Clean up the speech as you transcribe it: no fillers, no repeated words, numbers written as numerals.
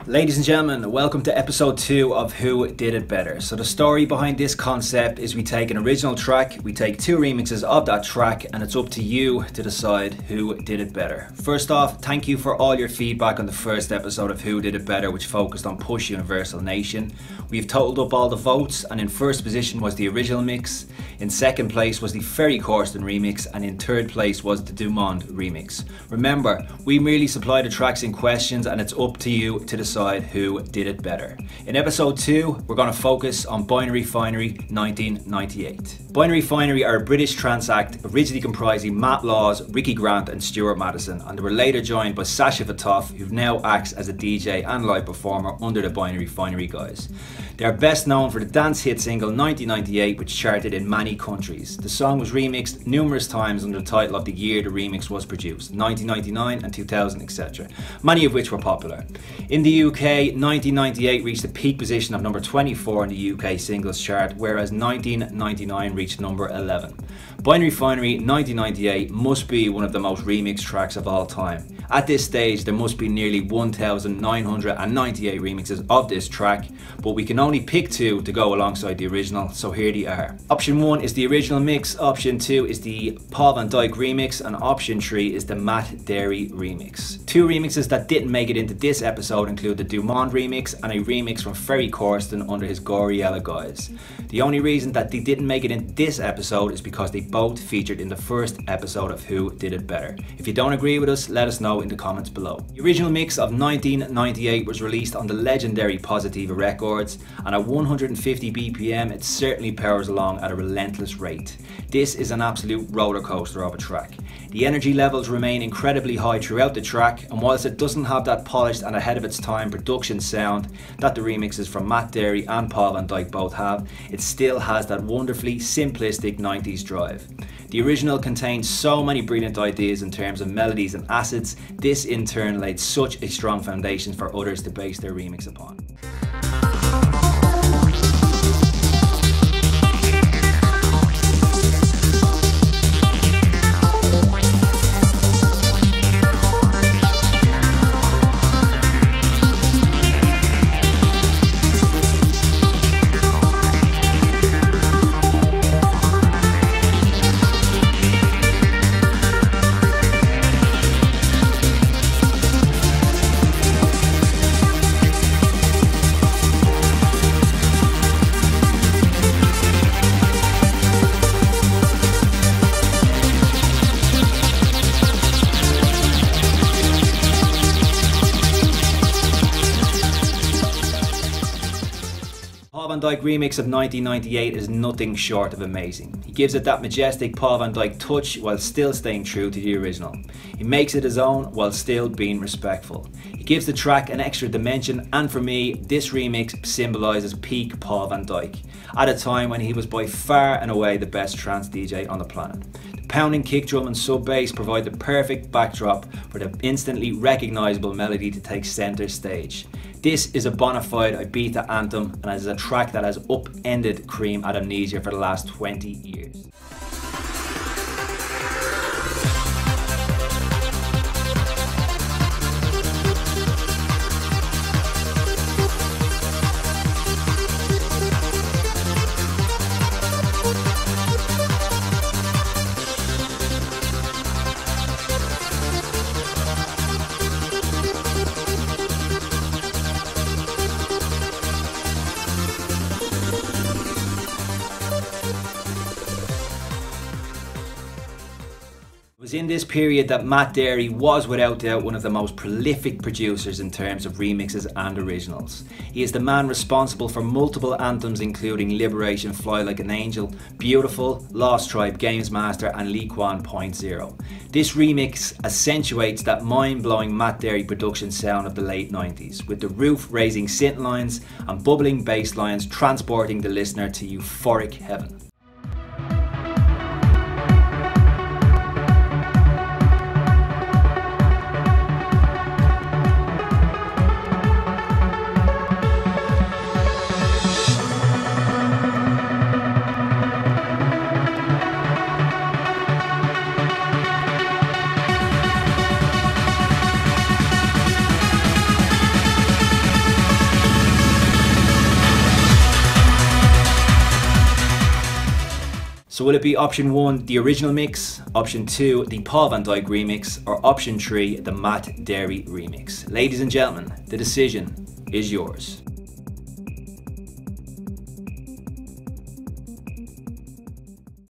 Ladies and gentlemen, welcome to episode 2 of Who Did It Better. So the story behind this concept is we take an original track, we take 2 remixes of that track, and it's up to you to decide who did it better. First off, thank you for all your feedback on the first episode of Who Did It Better, which focused on Push Universal Nation. We've totaled up all the votes, and in first position was the original mix, in second place was the Ferry Corsten remix, and in third place was the Dumont remix. Remember, we merely supply the tracks in questions, and it's up to you to decide who did it better. In episode 2, we're going to focus on Binary Finary 1998. Binary Finary are a British trance act originally comprising Matt Laws, Ricky Grant and Stuart Madison, and they were later joined by Sasha Fatov, who now acts as a DJ and live performer under the Binary Finary guys. They are best known for the dance hit single 1998, which charted in many countries. The song was remixed numerous times under the title of the year the remix was produced, 1999 and 2000, etc., many of which were popular. In the UK, 1998 reached the peak position of number 24 in the UK singles chart, whereas 1999 reached number 11. Binary Finary 1998 must be one of the most remixed tracks of all time. At this stage, there must be nearly 1,998 remixes of this track, but we can only pick 2 to go alongside the original, so here they are. Option 1 is the original mix, option 2 is the Paul van Dyk remix, and option 3 is the Matt Darey remix. 2 remixes that didn't make it into this episode include the Dumont remix and a remix from Ferry Corsten under his Goriella guise. The only reason that they didn't make it into this episode is because they both featured in the first episode of Who Did It Better. If you don't agree with us, let us know in the comments below. The original mix of 1998 was released on the legendary Positiva Records, and at 150 BPM it certainly powers along at a relentless rate. This is an absolute roller coaster of a track. The energy levels remain incredibly high throughout the track, and whilst it doesn't have that polished and ahead of its time production sound that the remixes from Matt Darey and Paul van Dyk both have, it still has that wonderfully simplistic 90s drive. The original contains so many brilliant ideas in terms of melodies and acids. This in turn laid such a strong foundation for others to base their remix upon. Paul van Dyk remix of 1998 is nothing short of amazing. He gives it that majestic Paul van Dyk touch while still staying true to the original. He makes it his own while still being respectful. He gives the track an extra dimension, and for me, this remix symbolises peak Paul van Dyk, at a time when he was by far and away the best trance DJ on the planet. The pounding kick drum and sub bass provide the perfect backdrop for the instantly recognisable melody to take centre stage. This is a bona fide Ibiza anthem, and is a track that has upended Cream at Amnesia for the last 20 years. It was in this period that Matt Darey was without doubt one of the most prolific producers in terms of remixes and originals. He is the man responsible for multiple anthems including Liberation, Fly Like an Angel, Beautiful, Lost Tribe, Games Master and Lee Kwan Point Zero. This remix accentuates that mind-blowing Matt Darey production sound of the late 90s, with the roof-raising synth lines and bubbling bass lines transporting the listener to euphoric heaven. So will it be option 1, the original mix, option 2, the Paul van Dyk remix, or option 3, the Matt Darey remix? Ladies and gentlemen, the decision is yours.